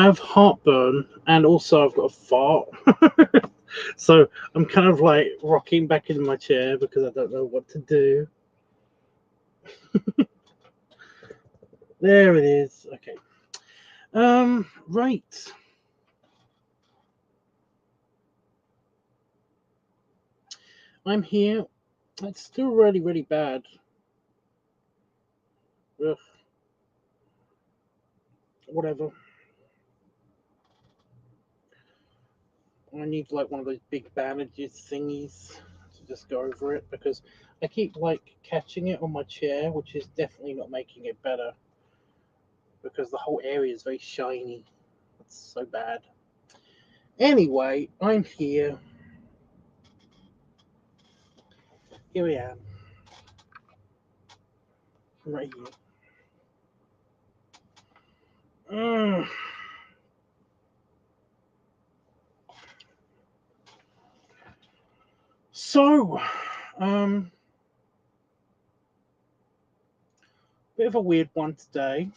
I have heartburn, and also I've got a fart. So I'm kind of like rocking back in my chair because I don't know what to do. There it is. Okay. Right. I'm here. It's still really, really bad. Ugh. Whatever. I need like one of those big bandages thingies to just go over it because I keep like catching it on my chair, which is definitely not making it better because the whole area is very shiny. It's so bad. Anyway, I'm here. Here I am. Right here. Mm. So, bit of a weird one today.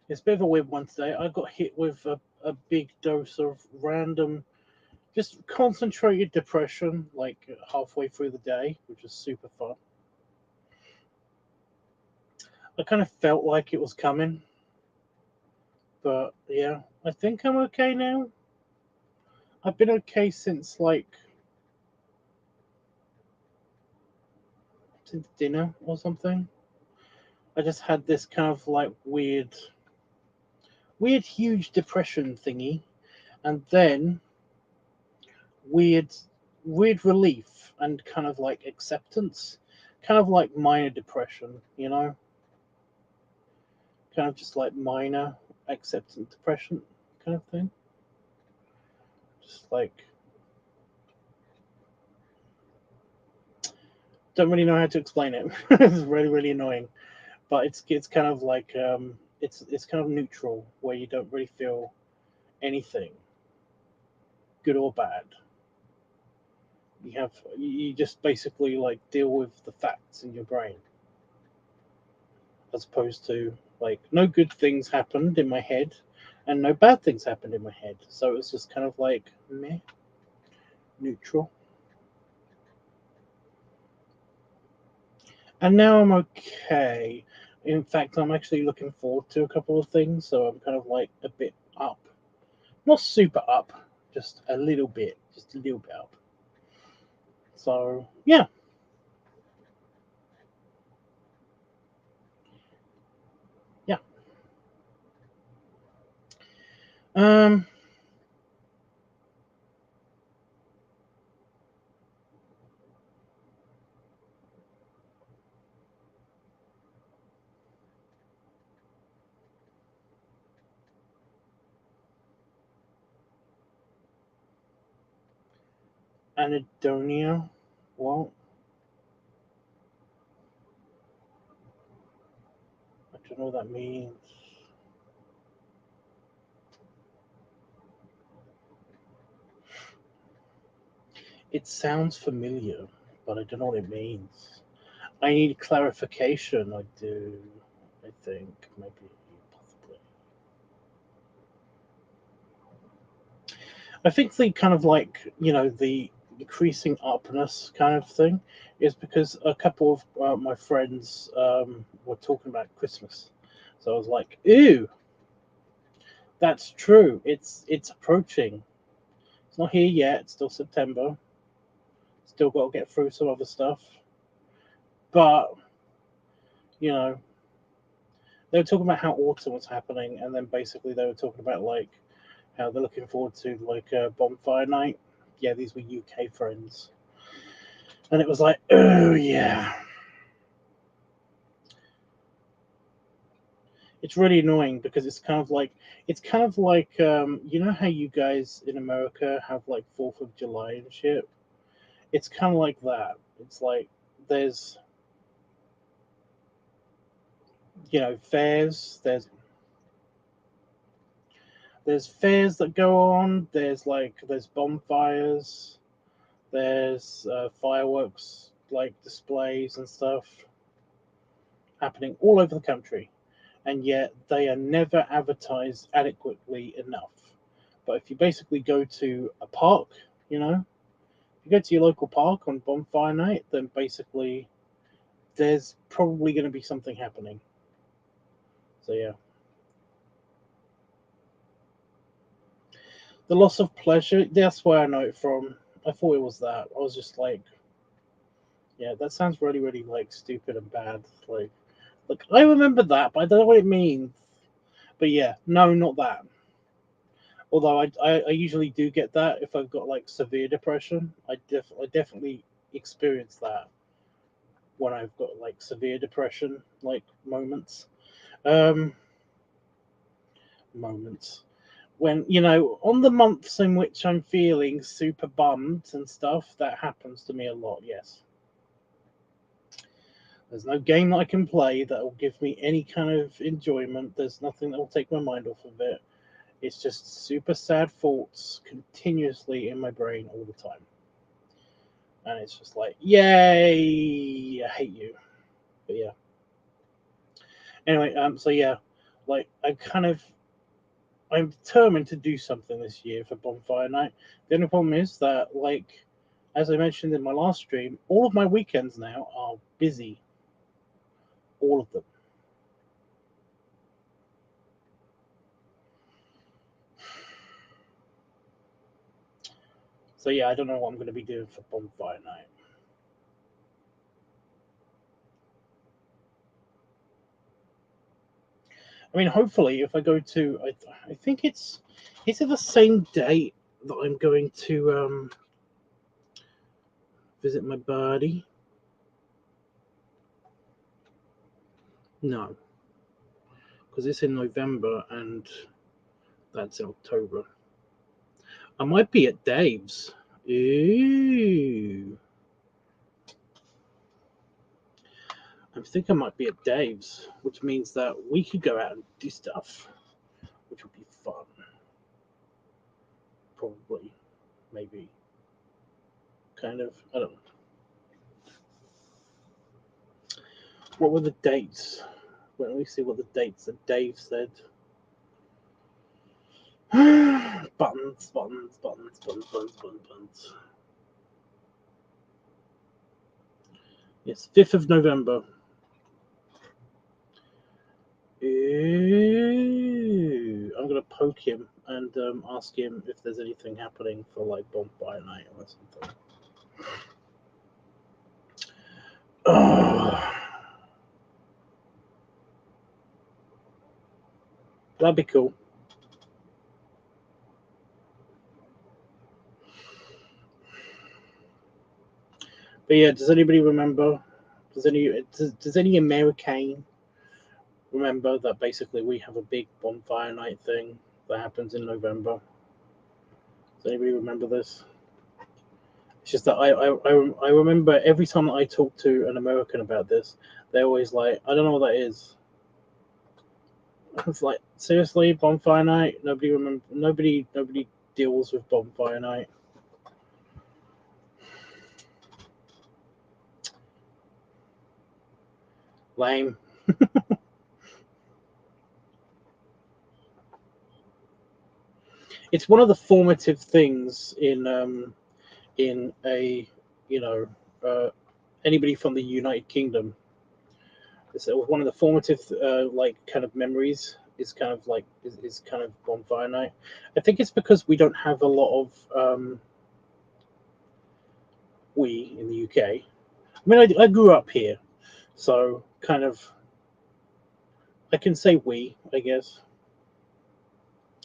It's a bit of a weird one today. I got hit with a big dose of random, just concentrated depression, like halfway through the day, which was super fun. I kind of felt like it was coming, but yeah, I think I'm okay now. I've been okay since since dinner or something. I just had this kind of like weird, huge depression thingy, and then weird, weird relief and kind of like acceptance, kind of like minor depression, kind of just like minor acceptance depression kind of thing. Just like don't really know how to explain it. It's really really annoying, but it's kind of like it's kind of neutral where you don't really feel anything, good or bad. You just basically like deal with the facts in your brain, as opposed to like no good things happened in my head and no bad things happened in my head. So it was just kind of like meh, neutral. And now I'm okay. In fact, I'm actually looking forward to a couple of things, so I'm kind of like a bit up. Not super up, just a little bit, up. So, yeah. Yeah. Um, Anedonia. Well, I don't know what that means. It sounds familiar, but I don't know what it means. I need clarification. I do. I think maybe possibly. I think the kind of like the increasing upness kind of thing is because a couple of my friends were talking about Christmas, so I was like, "Ooh, that's true. It's approaching. It's not here yet. It's still September. Still got to get through some other stuff, but you know." They were talking about how autumn was happening, and then basically they were talking about like how they're looking forward to like a bonfire night. Yeah, these were UK friends, and it was like, oh yeah, it's really annoying because it's kind of like you know how you guys in America have like Fourth of July and shit. It's kind of like that. It's like there's fairs. There's fairs that go on. There's bonfires. There's fireworks like displays and stuff happening all over the country, and yet they are never advertised adequately enough. But if you basically go to a park, you know, if you go to your local park on bonfire night, then basically there's probably going to be something happening. So yeah. The loss of pleasure, that's where I know it from. I thought it was that. I was just like, yeah, that sounds really, really like stupid and bad. Like I remember that, but I don't know what it means. But yeah, no, not that. Although I usually do get that if I've got like severe depression. I definitely experience that when I've got like severe depression, like moments. Um, moments. When, you know, on the months in which I'm feeling super bummed and stuff, that happens to me a lot, yes. There's no game that I can play that will give me any kind of enjoyment. There's nothing that will take my mind off of it. It's just super sad thoughts continuously in my brain all the time. And it's just like, yay, I hate you. But yeah. Anyway, so yeah, like I'm determined to do something this year for Bonfire Night. The only problem is that, like, as I mentioned in my last stream, all of my weekends now are busy. All of them. So yeah, I don't know what I'm going to be doing for Bonfire Night. I mean, hopefully, if I go to, I think is it the same date that I'm going to visit my buddy? No, because it's in November and that's in October. I might be at Dave's. Ooh. I think I might be at Dave's, which means that we could go out and do stuff, which would be fun. Probably, maybe, kind of. I don't know. What were the dates? Well, let me see what the dates that Dave said. buttons. Yes, 5th of November. Ooh, I'm gonna poke him and ask him if there's anything happening for like Bonfire Night or something. Oh, that'd be cool. But yeah, does anybody remember? Does any American remember that basically we have a big Bonfire Night thing that happens in November? Does anybody remember this? It's just that I remember every time that I talk to an American about this, they're always like, I don't know what that is. It's like, seriously, Bonfire Night? Nobody deals with Bonfire Night. Lame. It's one of the formative things in a, you know, anybody from the United Kingdom. It's one of the formative like kind of memories is kind of like is kind of Bonfire Night. I think it's because we don't have a lot of we in the UK. I mean, I grew up here, so kind of I can say we, I guess.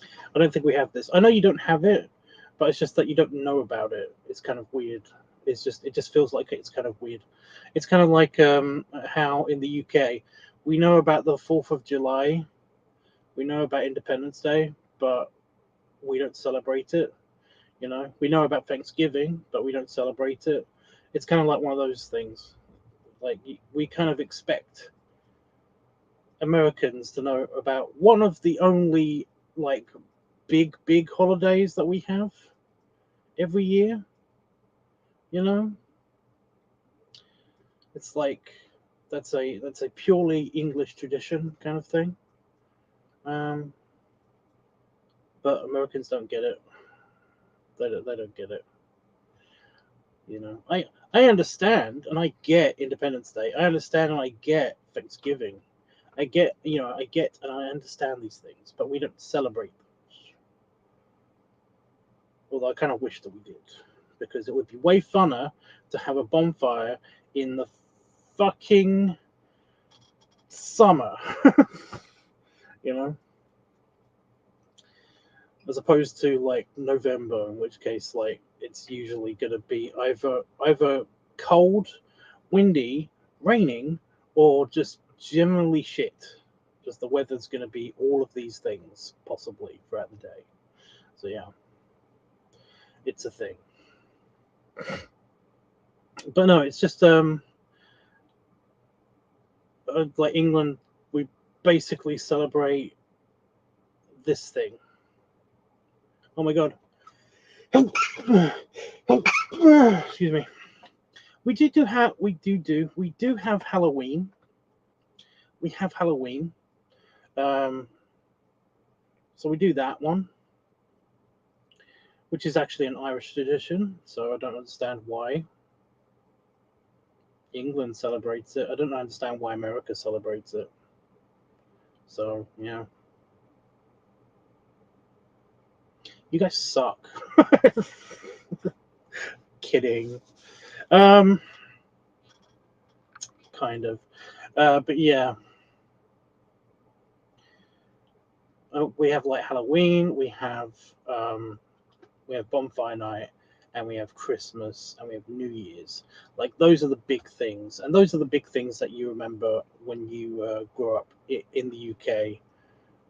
I don't think we have this. I know you don't have it, but it's just that you don't know about it. It's kind of weird. It just feels like it's kind of weird. It's kind of like how in the UK we know about the 4th of July, we know about Independence Day, but we don't celebrate it. You know, we know about Thanksgiving, but we don't celebrate it. It's kind of like one of those things. Like we kind of expect Americans to know about one of the only like big holidays that we have every year. You know, It's like that's a purely English tradition kind of thing. Um, but Americans don't get it. They don't get it. You know, I understand and I get Independence Day. I understand and I get Thanksgiving. I get, I get and I understand these things, but we don't celebrate them. Although I kind of wish that we did, because it would be way funner to have a bonfire in the fucking summer, you know, as opposed to like November, in which case like it's usually going to be either cold, windy, raining, or just generally shit. Just the weather's going to be all of these things possibly throughout the day. So yeah, it's a thing. But no, it's just like England, we basically celebrate this thing. Oh my god. Excuse me. We do have Halloween. We have Halloween. So we do that one, which is actually an Irish tradition. So I don't understand why England celebrates it. I don't understand why America celebrates it. So yeah, you guys suck. Kidding. Kind of. But yeah. We have like Halloween, we have bonfire night, and we have Christmas, and we have New Year's. Like those are the big things, and those are the big things that you remember when you grew up in the UK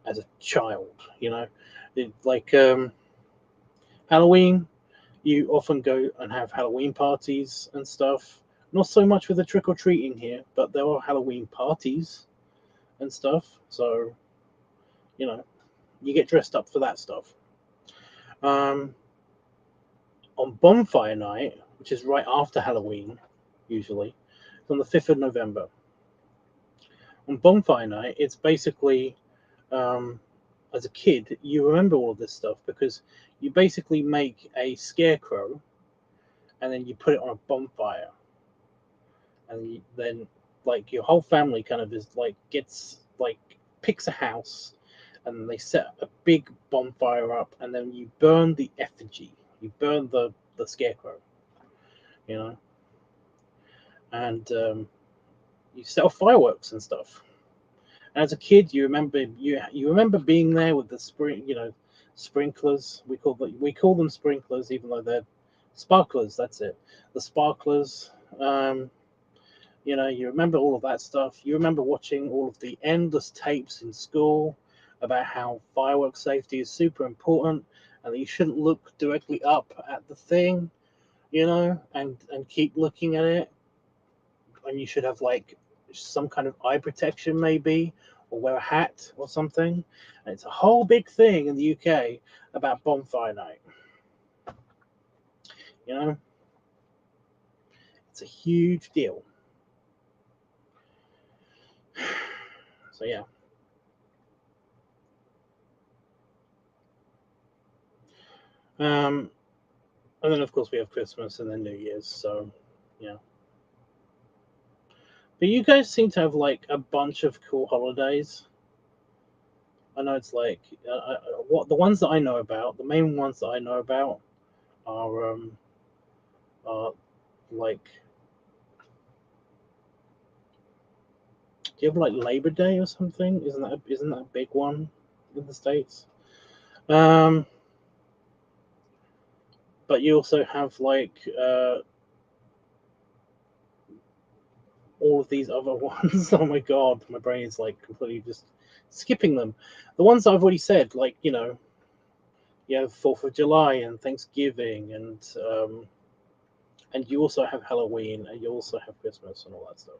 as a child. You know, like Halloween, you often go and have Halloween parties and stuff. Not so much with the trick or treating here, but there are Halloween parties and stuff. So, you know, you get dressed up for that stuff. On bonfire night, which is right after Halloween, usually, it's on the 5th of November. On bonfire night, it's basically, as a kid, you remember all of this stuff because you basically make a scarecrow and then you put it on a bonfire. And then, like, your whole family kind of is like, picks a house and they set a big bonfire up and then you burn the effigy. You burn the scarecrow, you know, and you set off fireworks and stuff. And as a kid, you remember being there with the sprinklers. We call them sprinklers, even though they're sparklers. That's it, the sparklers. You remember all of that stuff. You remember watching all of the endless tapes in school about how fireworks safety is super important and that you shouldn't look directly up at the thing, and keep looking at it. And you should have like some kind of eye protection, maybe, or wear a hat or something. And it's a whole big thing in the UK about bonfire night. It's a huge deal. So yeah. And then of course we have Christmas and then New Year's. So yeah. But you guys seem to have like a bunch of cool holidays. I know it's like what the ones that I know about. The main ones that I know about are like. Do you have like Labor Day or something? Isn't that a big one in the States? But you also have like all of these other ones. Oh my god, my brain is like completely just skipping them. The ones that I've already said, like you have 4th of July and Thanksgiving, and you also have Halloween, and you also have Christmas and all that stuff.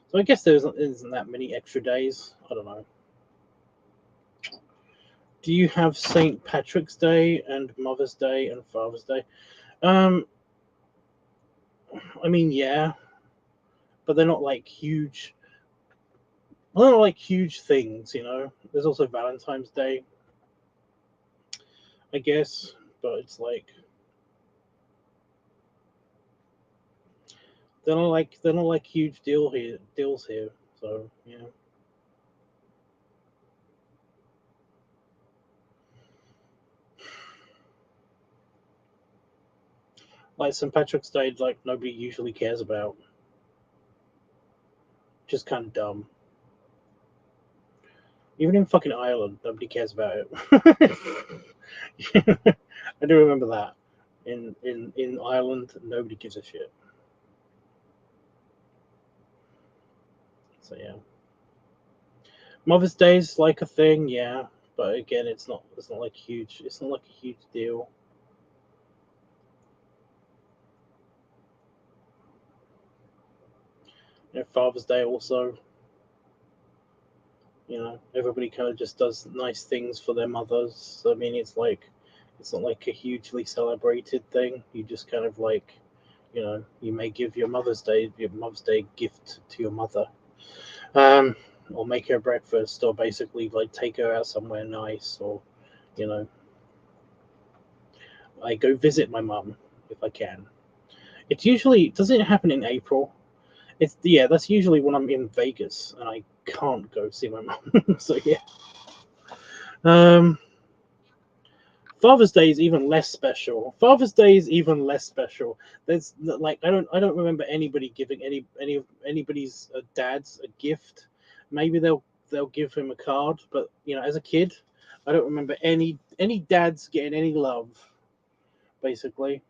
So I guess there isn't that many extra days. I don't know. Do you have St. Patrick's Day and Mother's Day and Father's Day? I mean, yeah. but they're not like huge. Well, they're not like huge things, you know. There's also Valentine's Day, I guess, but it's like they're not like huge deals here. So yeah. Like St. Patrick's Day, like nobody usually cares about. Just kind of dumb. Even in fucking Ireland, nobody cares about it. I do remember that. In Ireland, nobody gives a shit. So yeah, Mother's Day is like a thing, yeah, but again, it's not like huge. It's not like a huge deal. You know, Father's Day also. You know, everybody kind of just does nice things for their mothers. I mean, it's not like a hugely celebrated thing. You just kind of like, you know, you may give your Mother's Day gift to your mother, um, or make her breakfast, or basically like take her out somewhere nice, or you know, I go visit my mum if I can. It's usually doesn't it happen in April? It's yeah, that's usually when I'm in Vegas and I can't go see my mum. So yeah. Um, Father's Day is even less special. Father's Day is even less special. There's like I don't remember anybody giving anybody's dads a gift. Maybe they'll give him a card, but you know, as a kid, I don't remember any dads getting any love. Basically,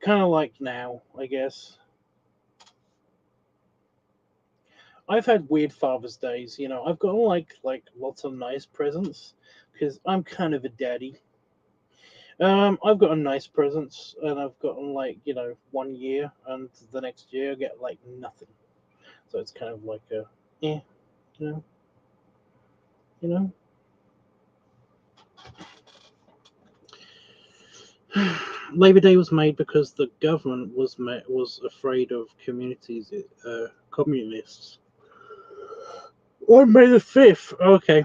kind of like now, I guess. I've had weird Father's Days. You know, I've gotten like lots of nice presents because I'm kind of a daddy. I've gotten nice presents, and I've gotten like you know 1 year, and the next year I get like nothing. So it's kind of like a, yeah, you know, you know. Labor Day was made because the government was afraid of communists. On May the 5th. Okay,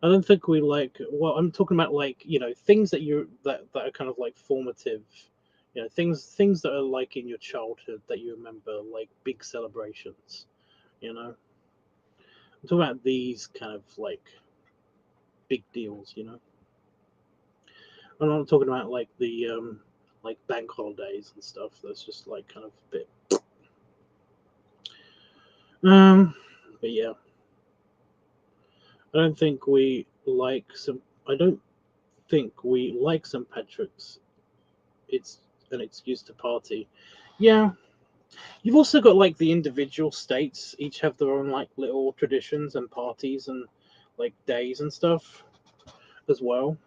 I don't think we like. Well, I'm talking about like you know things that are kind of like formative. You know things that are like in your childhood that you remember like big celebrations. You know, I'm talking about these kind of big deals. You know, I'm not talking about like bank holidays and stuff. That's just like kind of a bit. Um, but yeah, I don't think we like some. I don't think we like St. Patrick's. It's an excuse to party. Yeah, you've also got like the individual states each have their own like little traditions and parties and like days and stuff as well.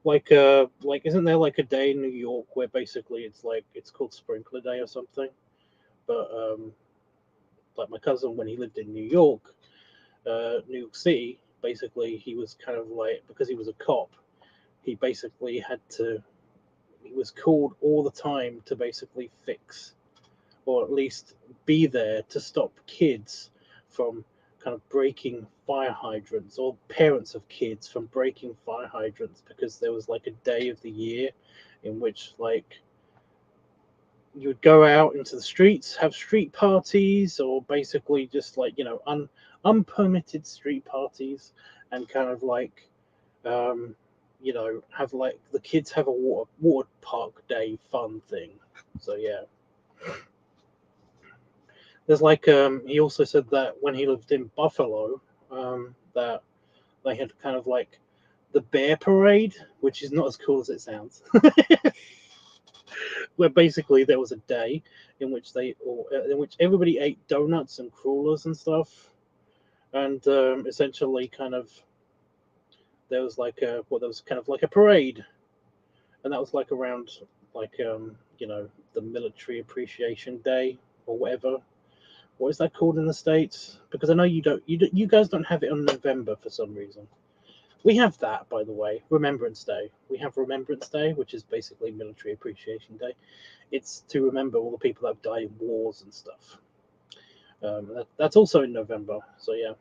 Like isn't there like a day in New York where basically it's called Sprinkler Day or something? But like my cousin when he lived in New York City, basically he was kind of like because he was a cop, he basically had to he was called all the time to basically fix or at least be there to stop kids from kind of breaking fire hydrants or parents of kids from breaking fire hydrants because there was like a day of the year in which like you would go out into the streets, have street parties, or basically just like you know unpermitted street parties, and kind of like um, you know have like the kids have a water park day fun thing. So yeah, there's like he also said that when he lived in Buffalo, that they had kind of like the bear parade, which is not as cool as it sounds. Where basically there was a day in which in which everybody ate donuts and crawlers and stuff, and essentially kind of there was kind of like a parade, and that was like around you know the military appreciation day or whatever. What is that called in the states? Because I know you guys don't have it on November for some reason. We have that, by the way, Remembrance Day. We have Remembrance Day, which is basically Military Appreciation Day. It's to remember all the people that have died in wars and stuff. That's also in November, so yeah.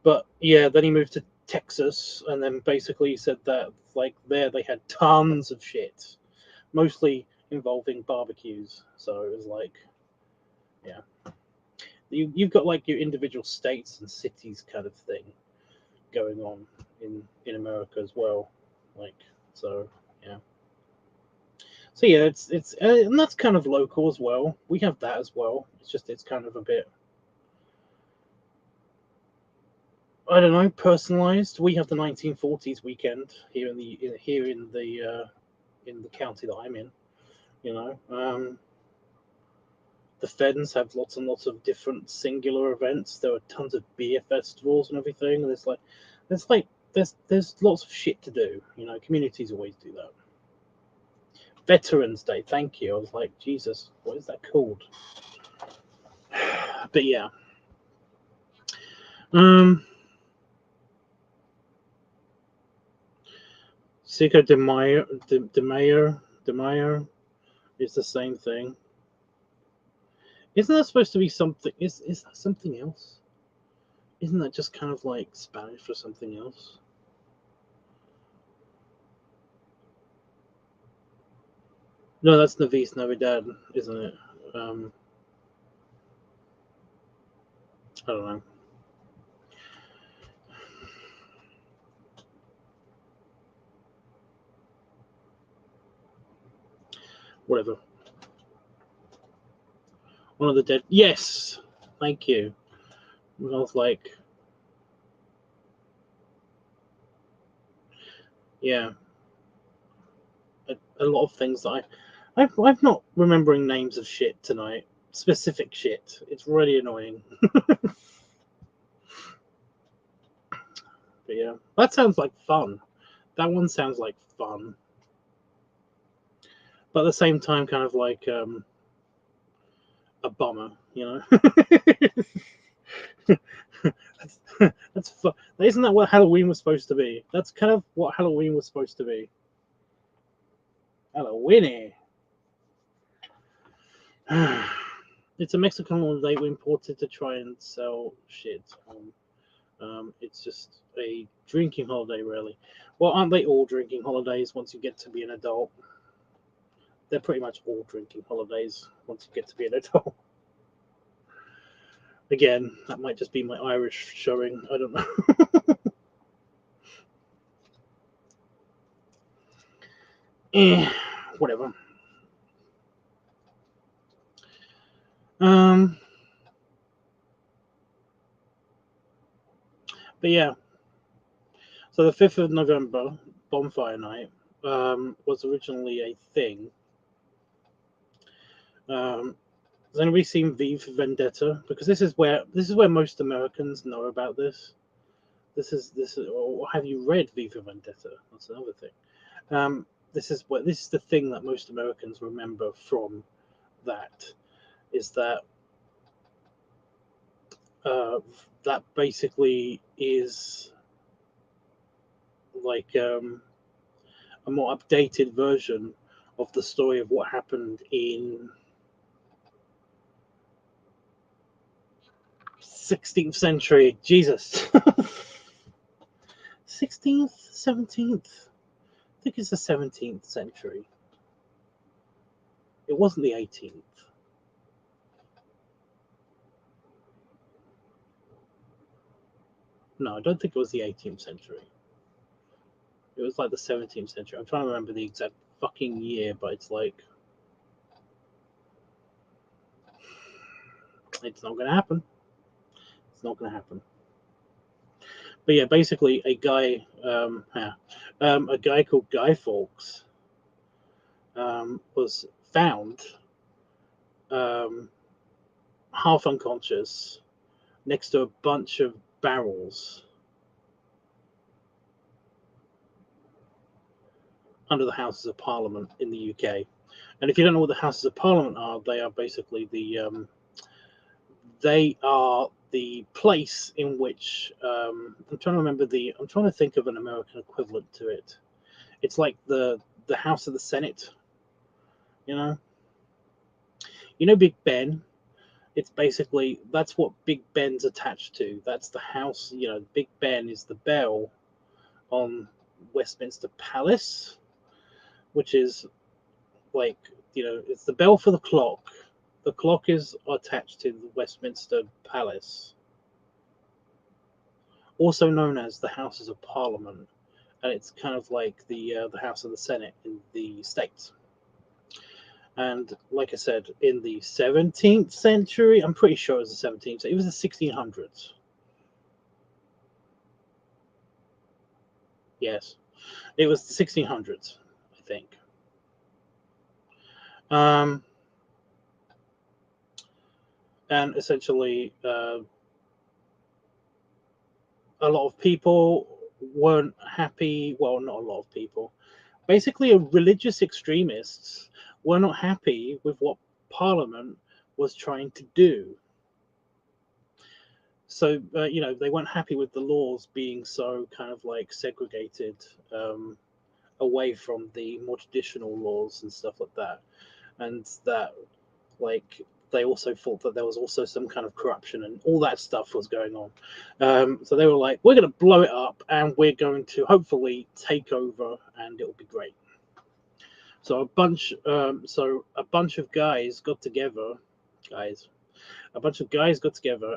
But yeah, then he moved to Texas, and then basically said that like there they had tons of shit, mostly involving barbecues. So it was like, yeah, you've got like your individual states and cities kind of thing going on in America as well, like so yeah. So yeah, it's and that's kind of local as well. We have that as well. It's just it's kind of a bit, I don't know, personalized. We have the 1940s weekend here in the county that I'm in. You know, the Fens have lots and lots of different singular events. There are tons of beer festivals and everything. And there's lots of shit to do. You know, communities always do that. Veterans Day, thank you. I was like, Jesus, what is that called? But yeah. Cinco de Mayo is the same thing. Isn't that supposed to be something? Is that something else? Isn't that just kind of like Spanish for something else? No, that's Navis Navidad, isn't it? I don't know. Whatever. One of the Dead. Yes, thank you. I was like, yeah, a lot of things that I'm not remembering names of shit tonight. Specific shit. It's really annoying. But yeah, that sounds like fun. That one sounds like fun, but at the same time, kind of like a bummer, you know. that's that's fun. Isn't that what Halloween was supposed to be? That's kind of what Halloween was supposed to be. Halloweeny. It's a Mexican holiday we imported to try and sell shit on. It's just a drinking holiday, really. Well, aren't they all drinking holidays once you get to be an adult? They're pretty much all drinking holidays once you get to be an adult. Again, that might just be my Irish showing. I don't know. Whatever. But yeah. So the 5th of November, Bonfire Night, was originally a thing. Has anybody seen V for Vendetta? Because this is where most Americans know about this. This is or have you read V for Vendetta? That's another thing. This is the thing that most Americans remember from that, is that that basically is like a more updated version of the story of what happened in 16th century. Jesus. 16th, 17th. I think it's the 17th century. It wasn't the 18th. No, I don't think it was the 18th century. It was like the 17th century. I'm trying to remember the exact fucking year, but it's like, it's not going to happen. It's not going to happen. But yeah, basically, a guy called Guy Fawkes was found half unconscious next to a bunch of barrels under the Houses of Parliament in the UK. And if you don't know what the Houses of Parliament are, they are basically the the place in which I'm trying to think of an American equivalent to it. It's like the House of the Senate, you know. Big Ben. It's basically, that's what Big Ben's attached to. That's the house. Big Ben is the bell on Westminster Palace, which is like, it's the bell for the clock. The clock is attached to the Westminster Palace, also known as the Houses of Parliament, and it's kind of like the House of the Senate in the States. And like I said, in the 17th century, I'm pretty sure it was the 17th. It was the 1600s. Yes, it was the 1600s, I think. And essentially, a lot of people weren't happy. Well, not a lot of people. Basically, religious extremists were not happy with what Parliament was trying to do. So, they weren't happy with the laws being so kind of like segregated away from the more traditional laws and stuff like that. And that, like, they also thought that there was also some kind of corruption and all that stuff was going on. So they were like, we're going to blow it up and we're going to hopefully take over and it'll be great. So a bunch of guys got together,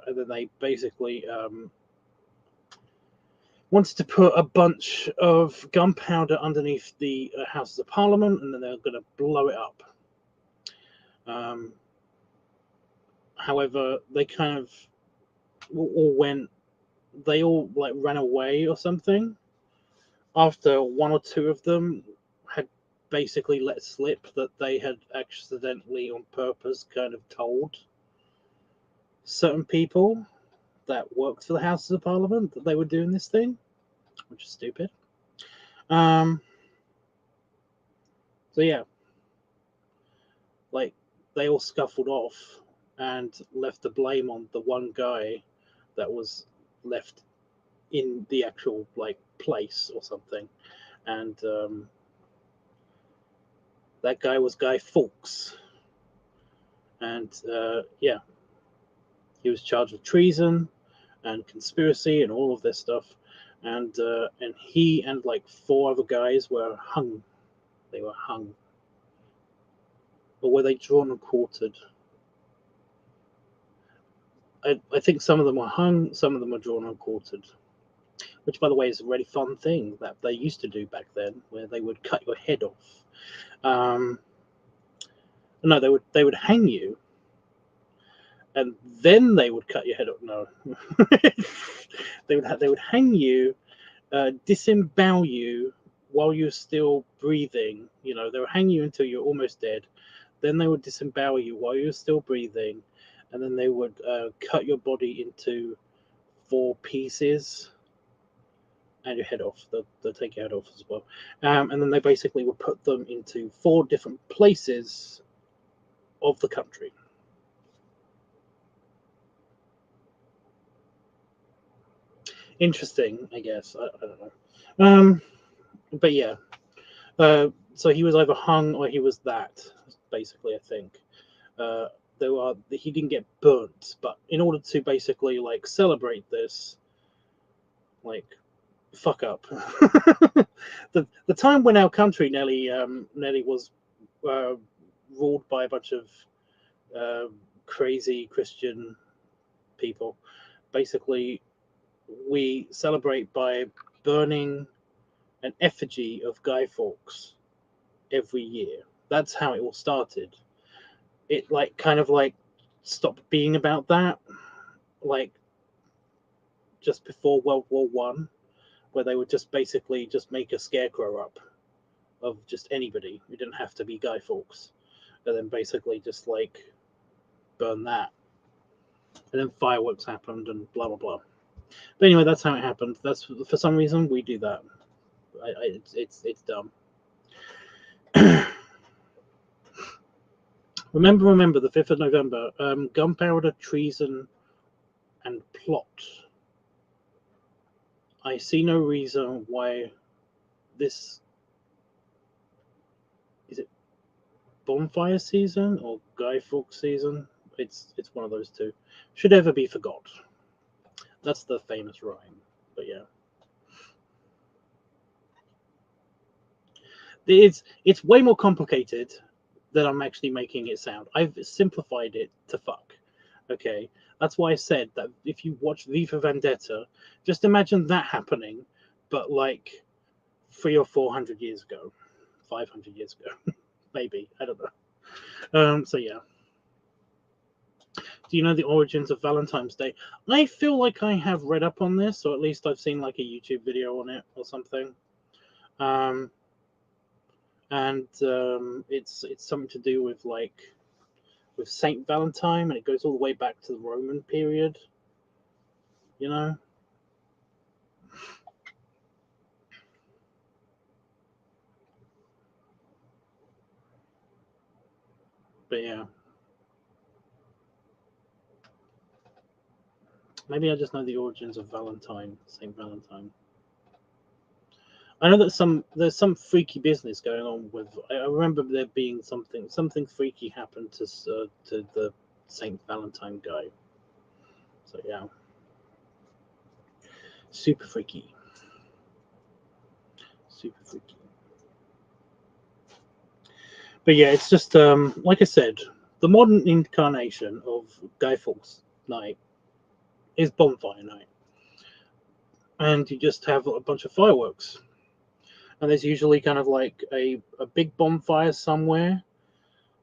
and then they basically wanted to put a bunch of gunpowder underneath the Houses of Parliament, and then they were going to blow it up. However, they kind of all ran away or something after one or two of them had basically let slip that they had accidentally, on purpose, kind of told certain people that worked for the Houses of Parliament that they were doing this thing, which is stupid. So yeah, like, they all scuffled off and left the blame on the one guy that was left in the actual place or something, and that guy was Guy Fawkes, and yeah, he was charged with treason and conspiracy and all of this stuff, and he and 4 other guys were hung. They were hung, or were they drawn and quartered? I think some of them were hung, some of them were drawn and quartered, which, by the way, is a really fun thing that they used to do back then, where they would cut your head off. No, they would hang you, and then they would cut your head off. No, they would hang you, disembowel you while you're still breathing. They would hang you until you're almost dead. Then they would disembowel you while you're still breathing, and then they would cut your body into 4 pieces and your head off. They'll take your head off as well. And then they basically would put them into 4 different places of the country. Interesting, I guess. I don't know. But yeah. So he was either hung or he was that, basically, I think. He didn't get burnt, but in order to basically celebrate this, fuck up. the time when our country nearly was ruled by a bunch of crazy Christian people. Basically, we celebrate by burning an effigy of Guy Fawkes every year. That's how it all started. It kind of stopped being about that, just before World War One, where they would just basically just make a scarecrow up of just anybody. It didn't have to be Guy Fawkes, and then basically just burn that, and then fireworks happened and blah blah blah. But anyway, that's how it happened. That's, for some reason, we do that. It's dumb. Remember the 5th of November. Gunpowder, treason, and plot, I see no reason why this, is it bonfire season or Guy Fawkes season? It's one of those two. Should ever be forgot. That's the famous rhyme. But yeah. It's way more complicated than I'm actually making it sound. I've simplified it to fuck. Okay, that's why I said that if you watch V for Vendetta, just imagine that happening, but like 300 or 400 years ago, 500 years ago, maybe, I don't know. So yeah. Do you know the origins of Valentine's Day? I feel like I have read up on this, or at least I've seen like a YouTube video on it or something. And it's something to do with like with Saint Valentine, and it goes all the way back to the Roman period. You know. But yeah. Maybe I just know the origins of Valentine, Saint Valentine. I know that there's some freaky business going on with. I remember there being something freaky happened to the Saint Valentine guy. So yeah, super freaky, super freaky. But yeah, it's just like I said, the modern incarnation of Guy Fawkes Night is bonfire night, and you just have a bunch of fireworks. And there's usually kind of like a big bonfire somewhere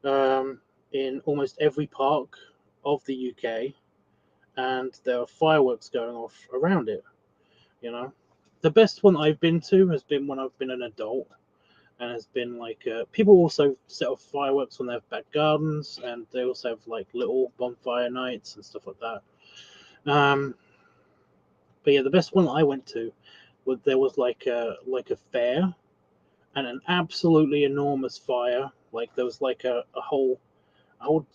in almost every park of the UK, and there are fireworks going off around it. You know, the best one I've been to has been when I've been an adult, and has been like people also set off fireworks on their back gardens, and they also have like little bonfire nights and stuff like that. But yeah, the best one I went to was there was like a fair and an absolutely enormous fire. Like there was like a whole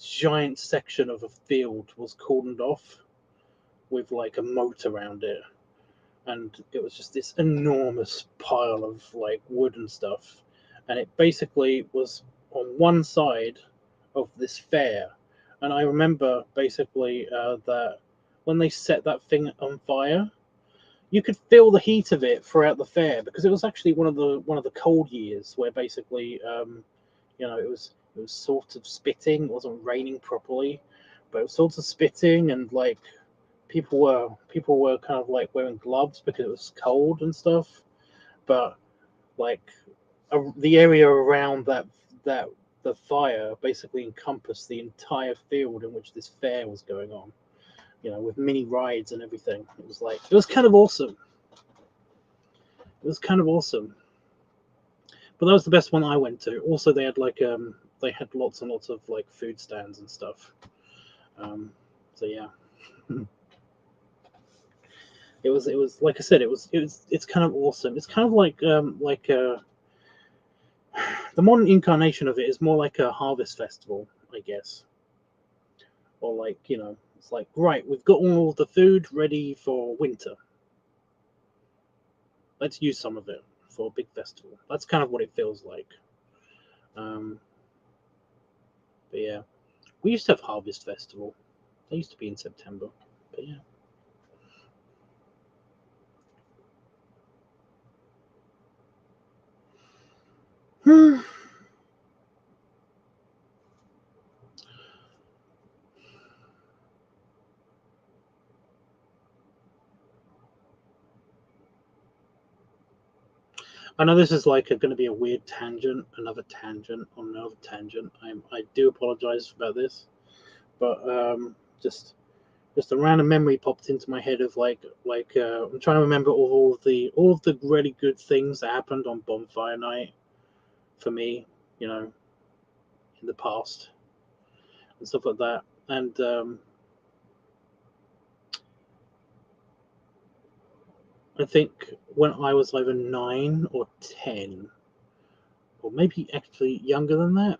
giant section of a field was cordoned off with like a moat around it, and it was just this enormous pile of like wood and stuff, and it basically was on one side of this fair. And I remember basically that when they set that thing on fire, you could feel the heat of it throughout the fair, because it was actually one of the cold years where basically it was sort of spitting. It wasn't raining properly, but it was sort of spitting, and like people were kind of like wearing gloves because it was cold and stuff. But like the area around that the fire basically encompassed the entire field in which this fair was going on. You know, with mini rides and everything. It was kind of awesome. It was kind of awesome. But that was the best one I went to. Also, they had they had lots and lots of like food stands and stuff. So yeah, it was like I said, it's kind of awesome. It's kind of like the modern incarnation of it is more like a harvest festival, I guess, or like it's like, right, we've got all the food ready for winter. Let's use some of it for a big festival. That's kind of what it feels like. But yeah, we used to have Harvest Festival. They used to be in September. But yeah. I know this is like going to be a weird tangent, another tangent on another tangent. I do apologize about this, but just a random memory popped into my head of I'm trying to remember all of the really good things that happened on Bonfire Night for me, in the past and stuff like that. And I think when I was either 9 or 10, or maybe actually younger than that,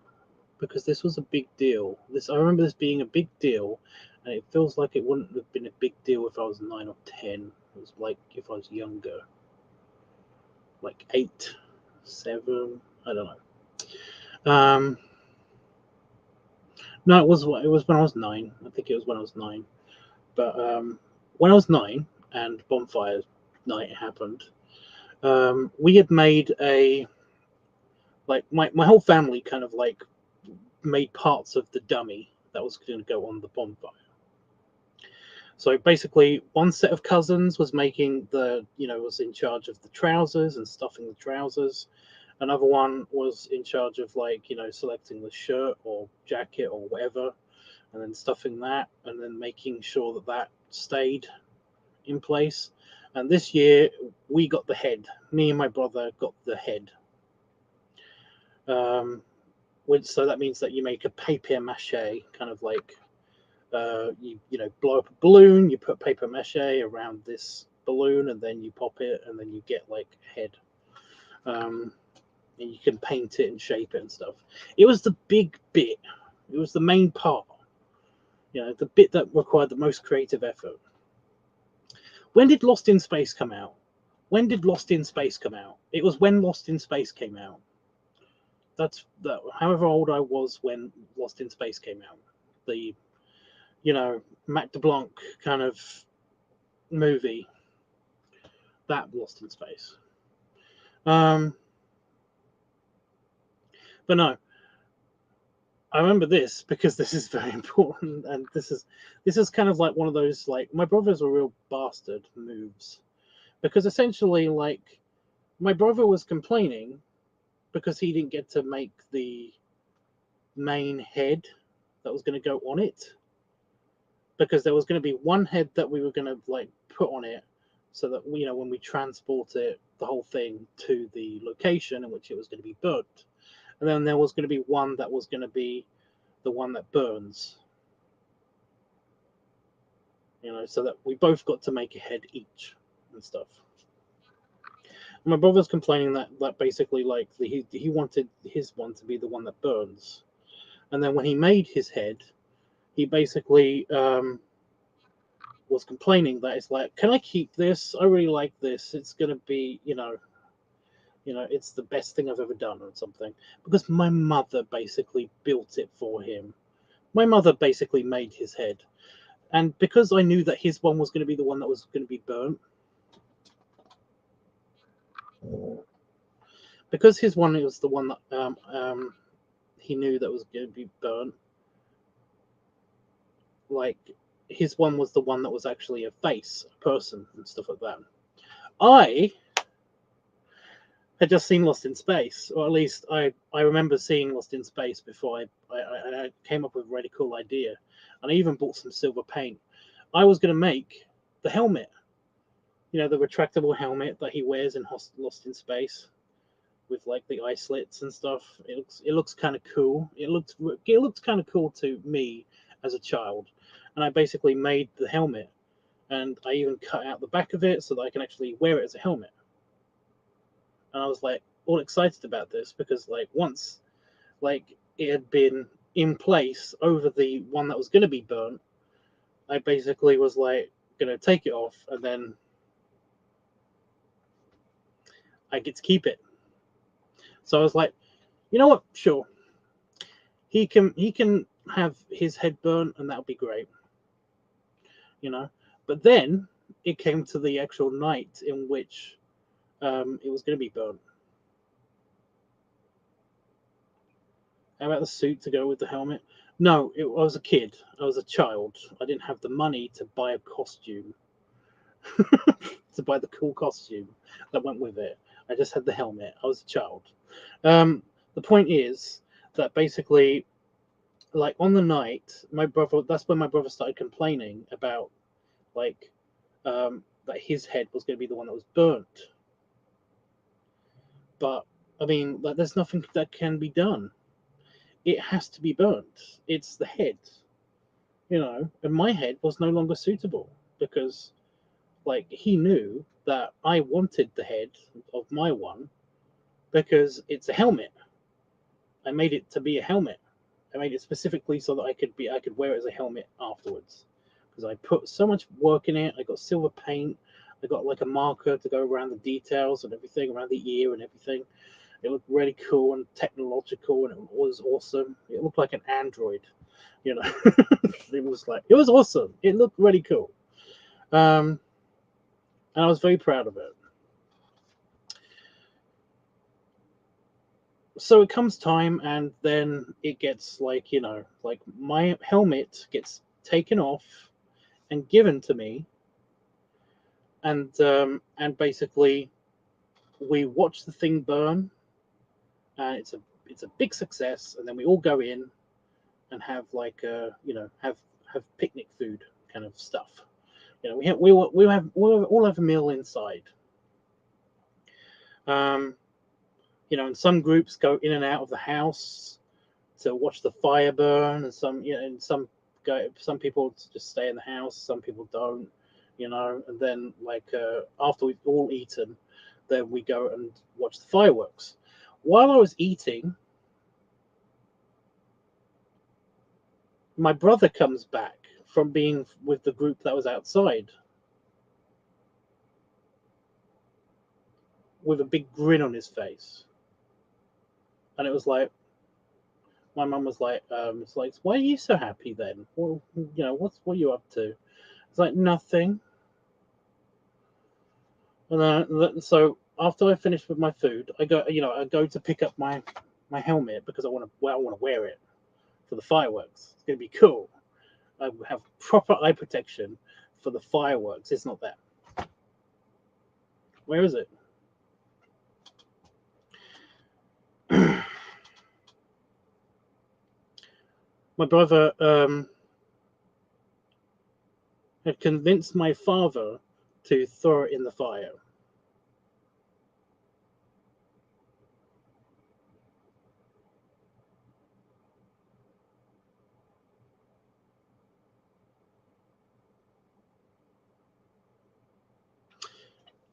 because this was a big deal. I remember this being a big deal, and it feels like it wouldn't have been a big deal if I was 9 or 10. It was like if I was younger, like 8, 7. I don't know. No, it was when I was 9. I think it was when I was 9. But when I was 9 and bonfire night happened, we had made a, like, my whole family kind of like made parts of the dummy that was going to go on the bonfire. So basically, one set of cousins was making was in charge of the trousers and stuffing the trousers. Another one was in charge of, like, selecting the shirt or jacket or whatever, and then stuffing that, and then making sure that that stayed in place. And this year, we got the head. Me and my brother got the head. So that means that you make a papier-mâché, kind of like, you blow up a balloon, you put papier-mâché around this balloon, and then you pop it, and then you get like a head. And you can paint it and shape it and stuff. It was the big bit. It was the main part. The bit that required the most creative effort. When did Lost in Space come out? When did Lost in Space come out? It was when Lost in Space came out. That's however old I was when Lost in Space came out. The Matt LeBlanc kind of movie, that Lost in Space. But no, I remember this because this is very important, and this is kind of like one of those, like, my brother's a real bastard moves, because essentially, like, my brother was complaining because he didn't get to make the main head that was going to go on it, because there was going to be one head that we were going to, like, put on it so that when we transport it, the whole thing, to the location in which it was going to be burnt, and then there was going to be one that was going to be the one that burns, so that we both got to make a head each and stuff. My brother's complaining that basically, like, he wanted his one to be the one that burns, and then when he made his head, he basically was complaining that it's like, can I keep this? I really like this. It's gonna be, it's the best thing I've ever done or something. Because my mother basically built it for him. My mother basically made his head, and because I knew that his one was going to be the one that was going to be burnt, because his one was the one that he knew that was going to be burnt, like, his one was the one that was actually a face, a person, and stuff like that. I had just seen Lost in Space, or at least I remember seeing Lost in Space before I came up with a really cool idea, and I even bought some silver paint. I was going to make the helmet, the retractable helmet that he wears in Lost in Space, with, like, the eye slits and stuff. It looks kind of cool. It looked kind of cool to me as a child, and I basically made the helmet, and I even cut out the back of it so that I can actually wear it as a helmet. And I was, like, all excited about this because, like, once, like, it had been in place over the one that was going to be burnt, I basically was, like, going to take it off, and then I get to keep it. So I was like, you know what? Sure, he can have his head burnt, and that'll be great, But then it came to the actual night in which it was going to be burnt. How about the suit to go with the helmet? No, I was a kid. I was a child. I didn't have the money to buy a costume, to buy the cool costume that went with it. I just had the helmet. I was a child. The point is that basically, like, on the night, that's when my brother started complaining about, like, that his head was going to be the one that was burnt. But, I mean, like, there's nothing that can be done. It has to be burnt. It's the head, and my head was no longer suitable because, like, he knew that I wanted the head of my one because it's a helmet. I made it to be a helmet. I made it specifically so that I could wear it as a helmet afterwards. because I put so much work in it. I got silver paint. I got like a marker to go around the details and everything, around the ear and everything. It looked really cool and technological, and it was awesome. It looked like an android, you know. It was awesome. It looked really cool, and I was very proud of it. So it comes time, and then it gets like, you know, like my helmet gets taken off and given to me, and basically we watch the thing burn, and it's a big success, and then we all go in and have like you know, have picnic food kind of stuff. You know, we all have a meal inside. You know, and some groups go in and out of the house to watch the fire burn, and some, you know, and some people just stay in the house, some people don't, you know, and then like after we've all eaten, then we go and watch the fireworks. While I was eating, my brother comes back from being with the group that was outside with a big grin on his face, and it was like, my mum was like, it's like, why are you so happy then? Well, you know, what are you up to? It's like, nothing. And then, so after I finish with my food, I go to pick up my helmet because I want to wear it for the fireworks. It's gonna be cool. I have proper eye protection for the fireworks. It's not there. Where is it? My brother had convinced my father to throw it in the fire.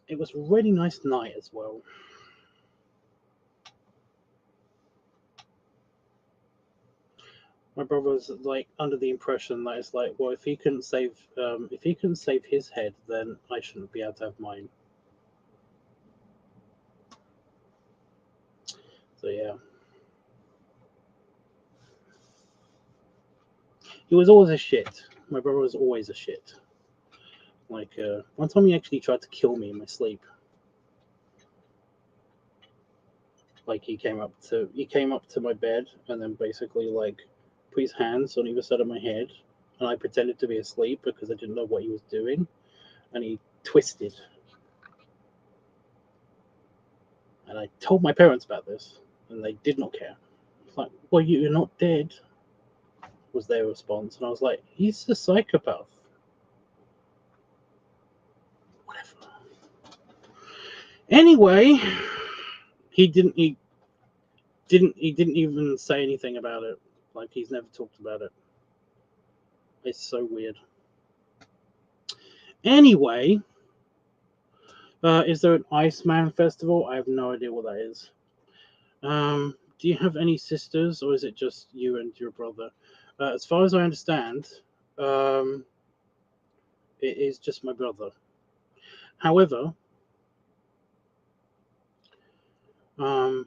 It was a really nice night as well. My brother was like under the impression that it's like, well, if he couldn't save his head, then I shouldn't be able to have mine. So yeah, he was always a shit. My brother was always a shit. Like one time he actually tried to kill me in my sleep. Like he came up to my bed and then basically like put his hands on either side of my head, and I pretended to be asleep because I didn't know what he was doing, and he twisted. And I told my parents about this, and they did not care. It's like, well, you're not dead, was their response, and I was like, he's a psychopath. Whatever. Anyway, he didn't even say anything about it. Like he's never talked about it. It's so weird. Anyway, is there an Iceman festival? I have no idea what that is. Do you have any sisters, or is it just you and your brother? As far as I understand, it is just my brother. However, it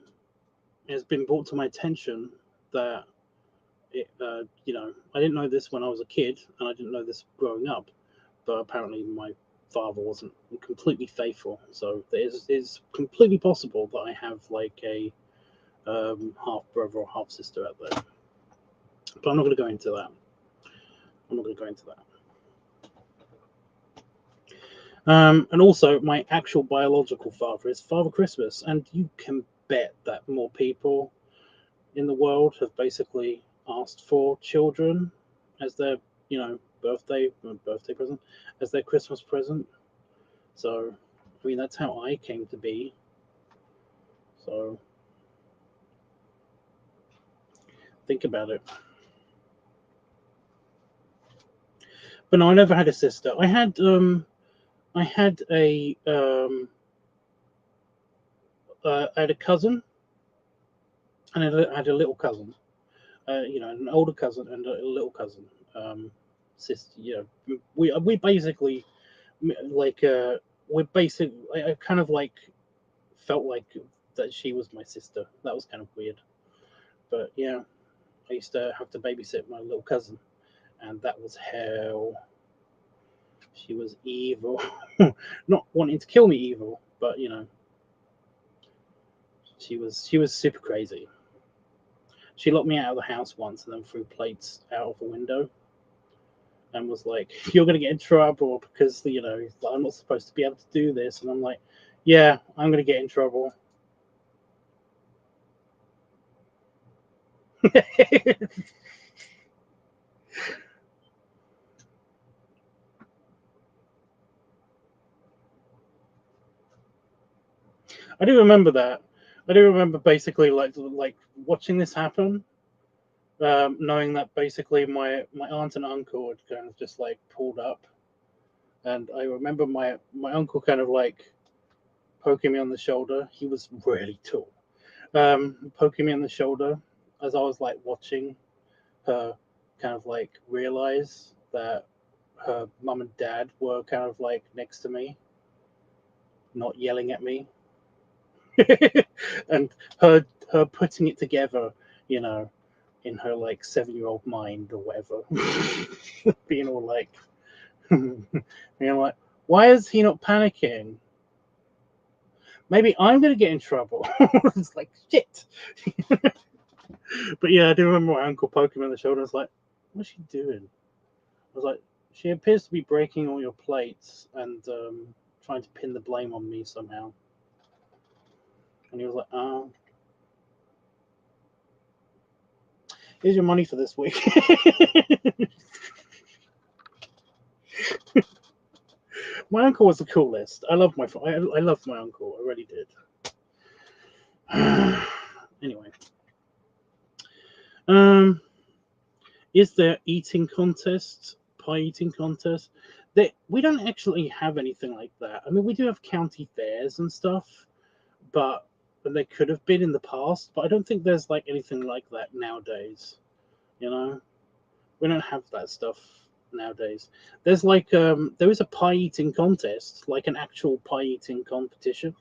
has been brought to my attention that you know, I didn't know this when I was a kid, and I didn't know this growing up, but apparently my father wasn't completely faithful. So it's completely possible that I have like a half brother or half sister out there. But I'm not going to go into that. I'm not going to go into that. And also, my actual biological father is Father Christmas, and you can bet that more people in the world have basically asked for children as their, you know, birthday present, as their Christmas present. So, I mean, that's how I came to be. So, think about it. But no, I never had a sister. I had I had a cousin, and I had a little cousin. You know, an older cousin and a little cousin. sister. You know, we basically like we basically I kind of like felt like that she was my sister. That was kind of weird, but yeah, I used to have to babysit my little cousin, and that was hell. She was evil, not wanting to kill me evil, but you know, she was super crazy. She locked me out of the house once and then threw plates out of a window and was like, "You're gonna get in trouble because you know I'm not supposed to be able to do this." And I'm like, "Yeah, I'm gonna get in trouble." I do remember that. I do remember basically like watching this happen, knowing that basically my aunt and uncle had kind of just like pulled up, and I remember my uncle kind of like poking me on the shoulder. He was really tall. Poking me on the shoulder as I was like watching her kind of like realize that her mum and dad were kind of like next to me, not yelling at me, and her putting it together, you know, in her like 7-year-old mind or whatever, being all like, being like, why is he not panicking? Maybe I'm gonna get in trouble. It's like shit. But yeah, I do remember my uncle poking me on the shoulder. I was like, what's she doing? I was like, she appears to be breaking all your plates and trying to pin the blame on me somehow. And he was like, oh, here's your money for this week. My uncle was the coolest. I loved my uncle. I really did. Anyway, um, is there eating contests, pie eating contests? We don't actually have anything like that. I mean, we do have county fairs and stuff, but they could have been in the past. But I don't think there's like anything like that nowadays. You know, we don't have that stuff nowadays. There's like there is a pie eating contest, like an actual pie eating competition,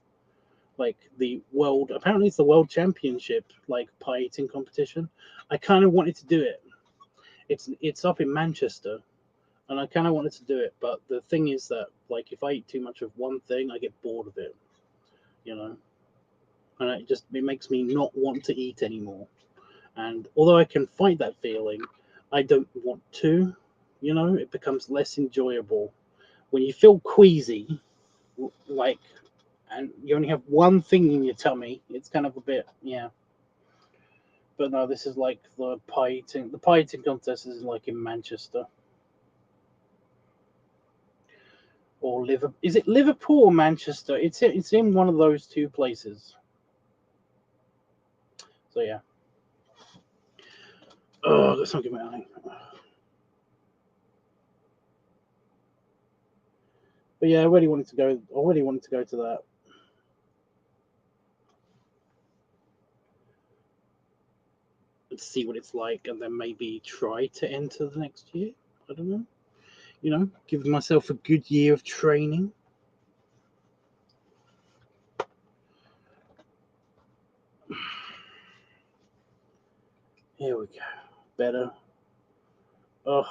like the world. Apparently, it's the world championship, like pie eating competition. I kind of wanted to do it. It's up in Manchester, and I kind of wanted to do it, but the thing is that like if I eat too much of one thing, I get bored of it, you know, and it makes me not want to eat anymore. And although I can fight that feeling, I don't want to, you know, it becomes less enjoyable when you feel queasy, like, and you only have one thing in your tummy. It's kind of a bit, yeah. But no, this is like the pie eating. The pie eating contest is like in Manchester or Liverpool. Is it Liverpool or Manchester? It's in one of those two places. So yeah. Oh, that's not good, man. But yeah, I really wanted to go. I really wanted to go to that. And see what it's like, and then maybe try to enter the next year. I don't know. You know, give myself a good year of training. Here we go. Better. Oh,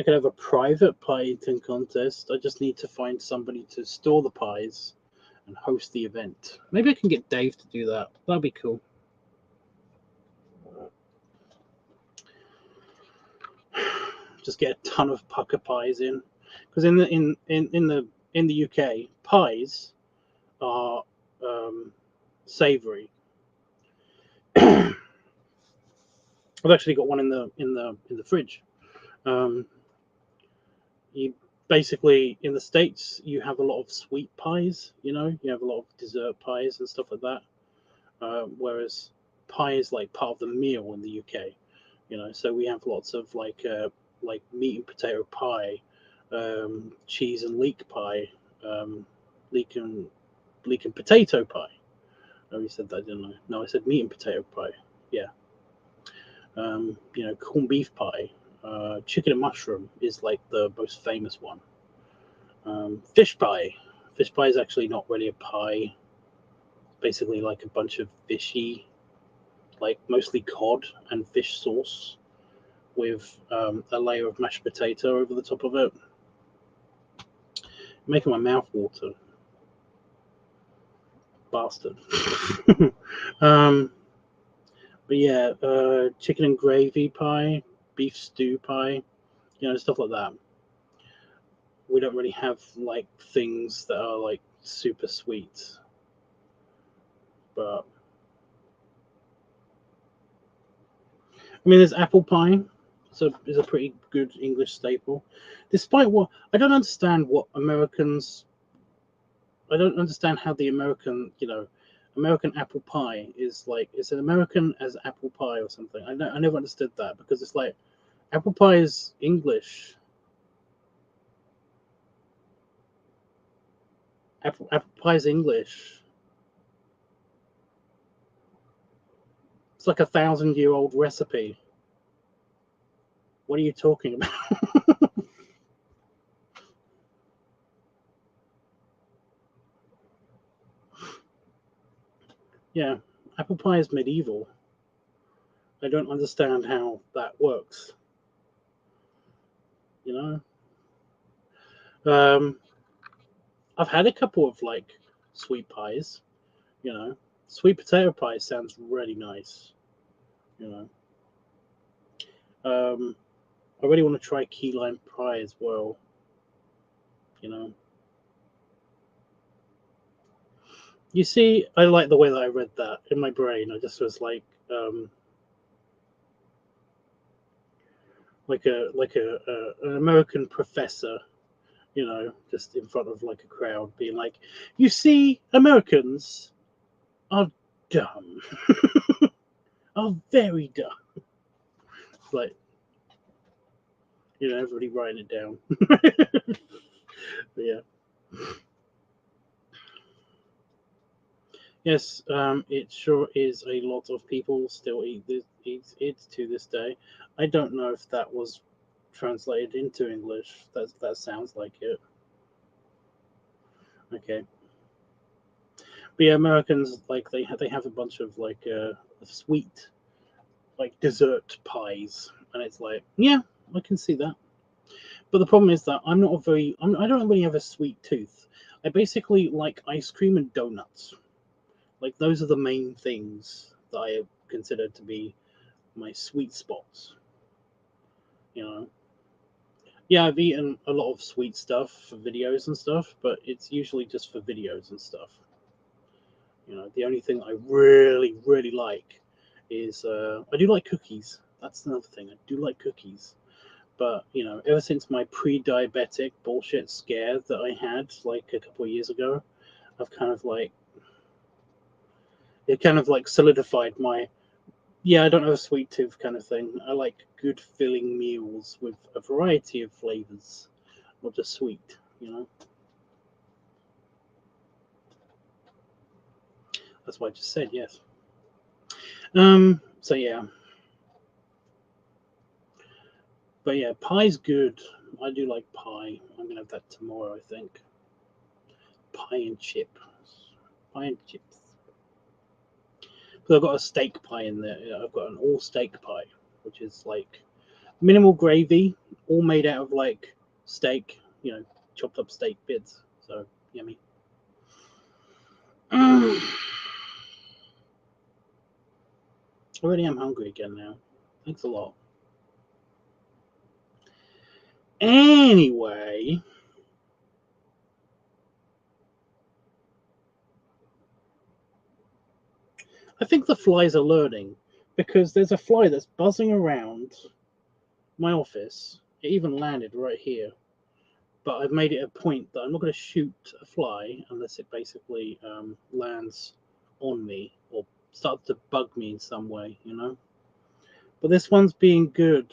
I could have a private pie eating contest. I just need to find somebody to store the pies and host the event. Maybe I can get Dave to do that. That'd be cool. Just get a ton of pucker pies in, because in the UK, pies are savoury. I've actually got one in the fridge. Um, you basically in the States you have a lot of sweet pies. You know, you have a lot of dessert pies and stuff like that. Whereas pie is like part of the meal in the UK. You know, so we have lots of like meat and potato pie, cheese and leek pie, leek and potato pie. I already said that, didn't I? No, I said meat and potato pie. Yeah. Corned beef pie. Chicken and mushroom is like the most famous one. Fish pie. Fish pie is actually not really a pie. Basically, like a bunch of fishy, like mostly cod and fish sauce with a layer of mashed potato over the top of it. Making my mouth water. Bastard. But yeah, chicken and gravy pie, beef stew pie, stuff like that. We don't really have like things that are like super sweet, but I mean, there's apple pie. So is a pretty good English staple. Despite what I don't understand I don't understand how the American apple pie is like. Is it American as apple pie or something? I never understood that because it's like apple pie is English. Apple pie is English. It's like 1,000-year-old recipe. What are you talking about? Yeah, apple pie is medieval. I don't understand how that works. You know, I've had a couple of like sweet pies. You know, sweet potato pie sounds really nice. You I really want to try key lime pie as well. You know, you see, I like the way that I read that in my brain. I just was like an American professor, just in front of like a crowd, being like, "You see, Americans are dumb, are very dumb." Like, everybody writing it down. But yeah. Yes, it sure is. A lot of people still eat it to this day. I don't know if that was translated into English. That sounds like it. Okay, but yeah, Americans like they have a bunch of like sweet like dessert pies, and it's like, yeah, I can see that. But the problem is that I don't really have a sweet tooth. I basically like ice cream and donuts. Like those are the main things that I consider to be my sweet spots. You know, yeah, I've eaten a lot of sweet stuff for videos and stuff, but it's usually just for videos and stuff. The only thing I really, really like is I do like cookies. That's another thing. I do like cookies. But, ever since my pre-diabetic bullshit scare that I had like a couple of years ago, I've kind of like solidified my, yeah, I don't have a sweet tooth kind of thing. I like good filling meals with a variety of flavors, not just sweet. That's what I just said, yes. So yeah. But yeah, pie's good. I do like pie. I'm gonna have that tomorrow, I think. Pie and chips. Pie and chips. But I've got a steak pie in there. I've got an all steak pie, which is like minimal gravy, all made out of like steak, chopped up steak bits. So yummy. I really am hungry again now. Thanks a lot. Anyway, I think the flies are learning because there's a fly that's buzzing around my office. It even landed right here. But I've made it a point that I'm not going to shoot a fly unless it basically lands on me or starts to bug me in some way. But this one's being good.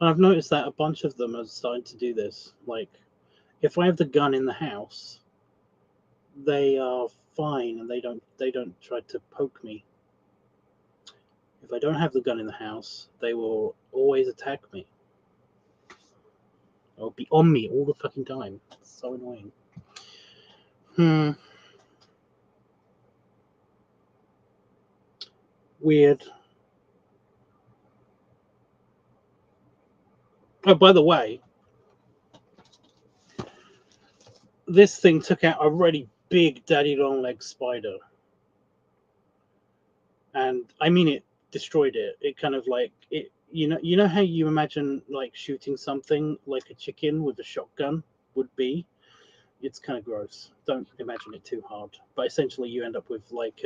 And I've noticed that a bunch of them are starting to do this. Like, if I have the gun in the house, they are fine and they don't try to poke me. If I don't have the gun in the house, they will always attack me. They'll be on me all the fucking time. It's so annoying. Weird. Oh, by the way, this thing took out a really big daddy long leg spider. And I mean, it destroyed it. It kind of like it. You know how you imagine like shooting something like a chicken with a shotgun would be. It's kind of gross. Don't imagine it too hard. But essentially, you end up with like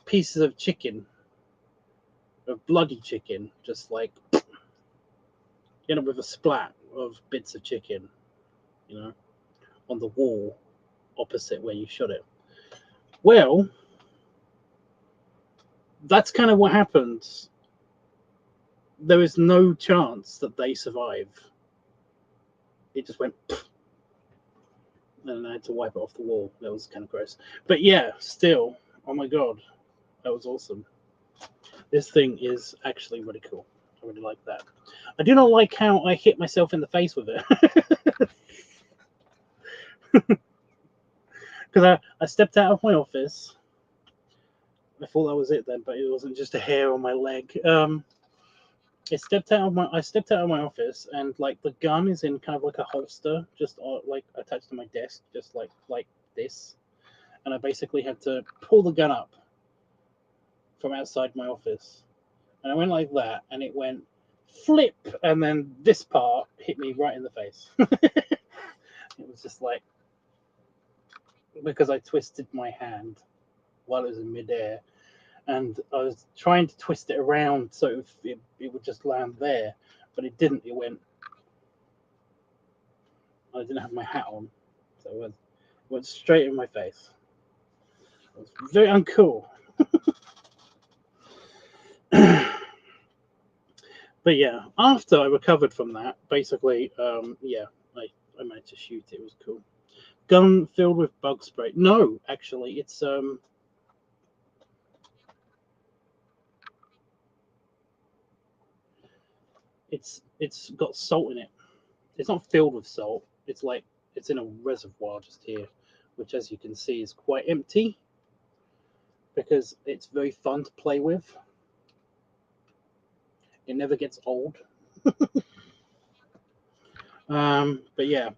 pieces of chicken, of bloody chicken, just like you end up with a splat of bits of chicken, on the wall opposite where you shot it. Well, that's kind of what happens. There is no chance that they survive. It just went, and I had to wipe it off the wall. That was kind of gross. But yeah, still, oh my god, that was awesome. This thing is actually really cool. I really like that. I do not like how I hit myself in the face with it. Because I stepped out of my office. I thought that was it then, but it wasn't just a hair on my leg. I stepped out of my office, and like the gun is in kind of like a holster, just like attached to my desk, just like this. And I basically had to pull the gun up from outside my office, and I went like that, and it went flip, and then this part hit me right in the face. It was just like, because I twisted my hand while it was in midair, and I was trying to twist it around so it would just land there, but it didn't. It went. I didn't have my hat on, so it went straight in my face. It was very uncool. But yeah, after I recovered from that, basically, yeah, I managed to shoot it. It was cool. Gun filled with bug spray. No, actually, it's got salt in it. It's not filled with salt. It's like it's in a reservoir just here, which, as you can see, is quite empty because it's very fun to play with. It never gets old. But yeah,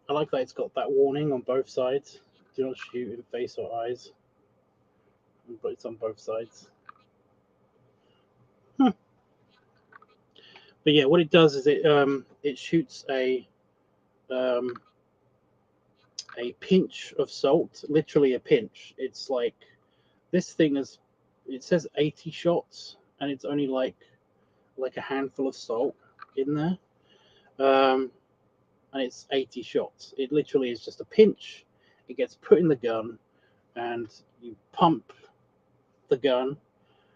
I like that it's got that warning on both sides. Do not shoot in face or eyes. But it's on both sides. But yeah, what it does is it shoots a pinch of salt, literally a pinch. It's like this thing is, it says 80 shots, and it's only like a handful of salt in there, and it's 80 shots. It literally is just a pinch. It gets put in the gun, and you pump the gun,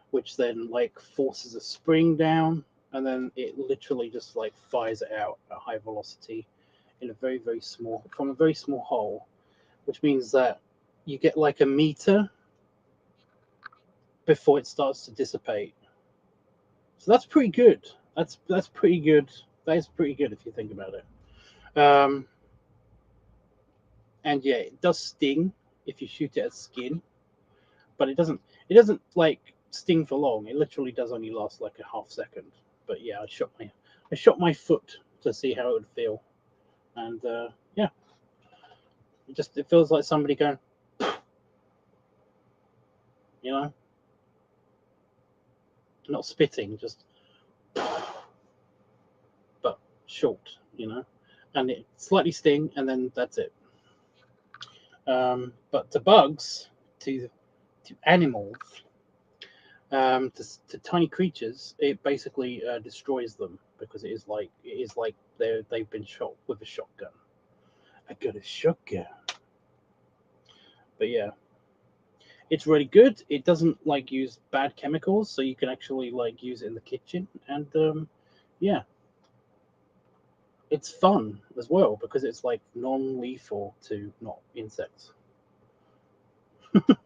which then like forces a spring down, and then it literally just like fires it out at high velocity in a very from a very small hole, which means that you get like a meter before it starts to dissipate. So that's pretty good. That's pretty good. That is pretty good if you think about it. And yeah, it does sting if you shoot it at skin, but it doesn't like sting for long. It literally does only last like a half second. But yeah, I shot my foot to see how it would feel, and yeah, it feels like somebody going, you know, not spitting, just but short, and it slightly sting, and then that's it. But to bugs, to animals, to tiny creatures, it basically destroys them because it is like they've been shot with a shotgun. I got a shotgun. But yeah, It's really good. It doesn't like use bad chemicals, so you can actually like use it in the kitchen, and yeah, it's fun as well because it's like non-lethal to not insects. But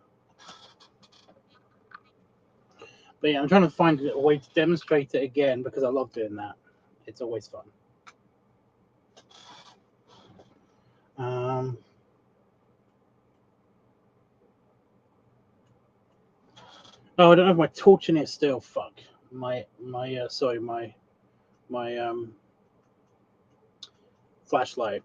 yeah, I'm trying to find a way to demonstrate it again because I love doing that. It's always fun. Oh, I don't have my torch in it still. Fuck. Sorry, my flashlight.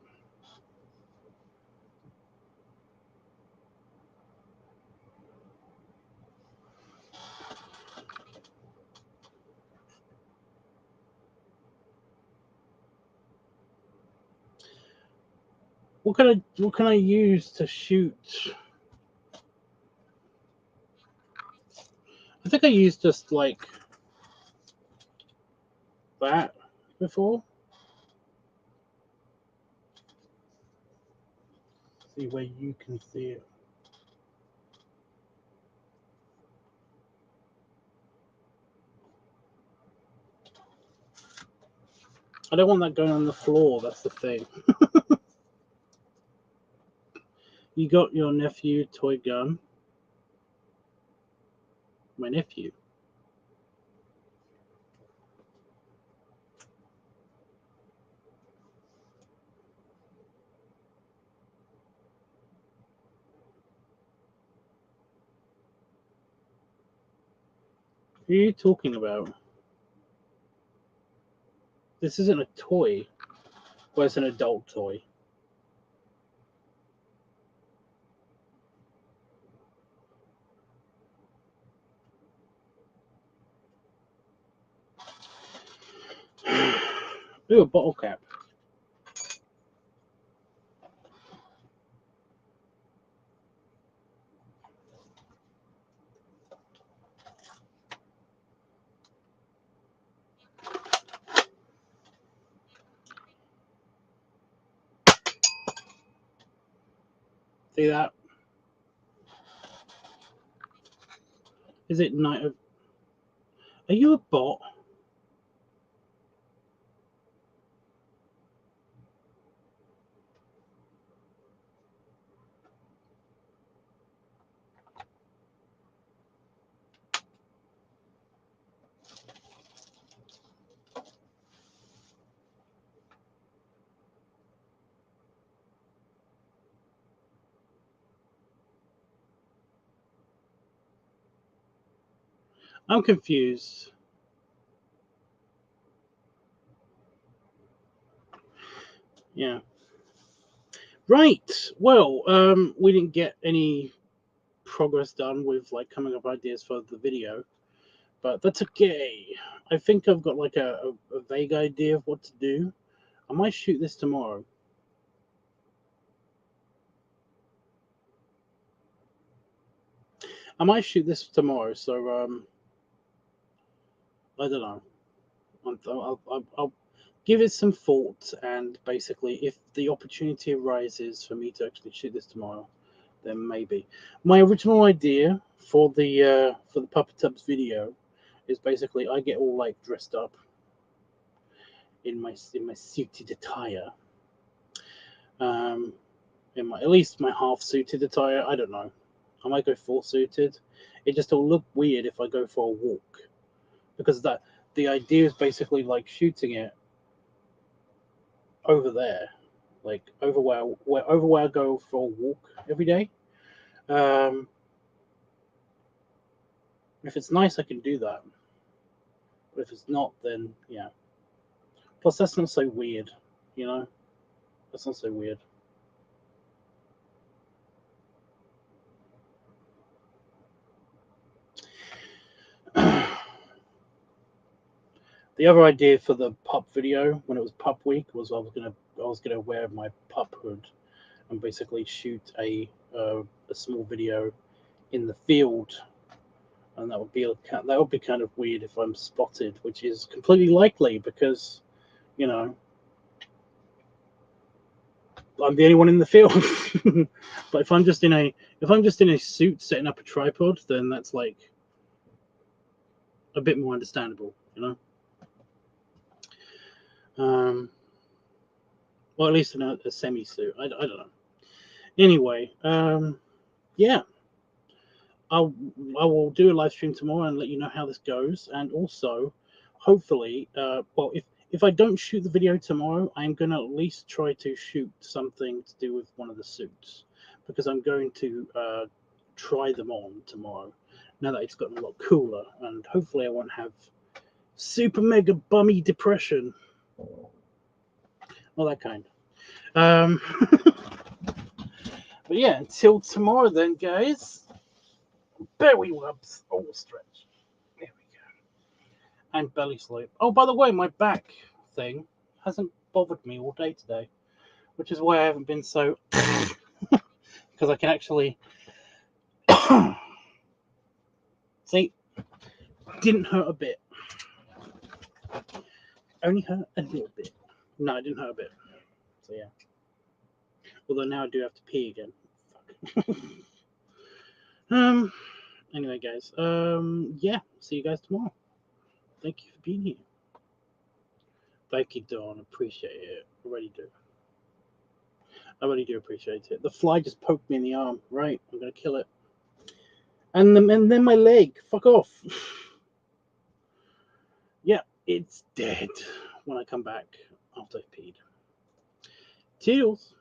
What can I use to shoot? I think I used just like that before. See where you can see it. I don't want that going on the floor. That's the thing. You got your nephew toy gun. My nephew. What are you talking about? This isn't a toy. Well, it's an adult toy. Ooh, a bottle cap. See that? Is it night of... Are you a bot? I'm confused. Yeah. Right. Well, we didn't get any progress done with like coming up ideas for the video, but that's okay. I think I've got like a vague idea of what to do. I might shoot this tomorrow. I might shoot this tomorrow. So I don't know. I'll give it some thought, and basically, if the opportunity arises for me to actually shoot this tomorrow, then maybe. My original idea for the PappaTUBBS video is basically I get all like dressed up in my suited attire, in my at least my half suited attire. I don't know. I might go full suited. It just will look weird if I go for a walk, because that the idea is basically like shooting it over there, like over where I go for a walk every day. Um, if it's nice, I can do that. But if it's not, then yeah. Plus, that's not so weird, you know. That's not so weird. The other idea for the pup video when it was pup week was I was gonna wear my pup hood and basically shoot a small video in the field, and that would be kind of weird if I'm spotted, which is completely likely because you know I'm the only one in the field. But if I'm just in a suit setting up a tripod, then that's like a bit more understandable, you know. Well, at least in a semi suit. I don't know. Anyway, yeah. I will do a live stream tomorrow and let you know how this goes, and also, hopefully, well, if I don't shoot the video tomorrow, I'm going to at least try to shoot something to do with one of the suits, because I'm going to try them on tomorrow, now that it's gotten a lot cooler, and hopefully I won't have super mega bummy depression. Well, that kind. But yeah, until tomorrow then, guys. Belly rubs. Oh, stretch. There we go. And belly slope. Oh, by the way, my back thing hasn't bothered me all day today, which is why I haven't been so... because I can actually... See? Didn't hurt a bit. Only hurt a little bit. No, it didn't hurt a bit. So yeah. Although now I do have to pee again. Fuck. Anyway, guys. Yeah. See you guys tomorrow. Thank you for being here. Thank you, Dawn. Appreciate it. I really do. I really do appreciate it. The fly just poked me in the arm. Right. I'm gonna kill it. And then my leg. Fuck off. Yeah, it's dead when I come back after I've peed. Toodles.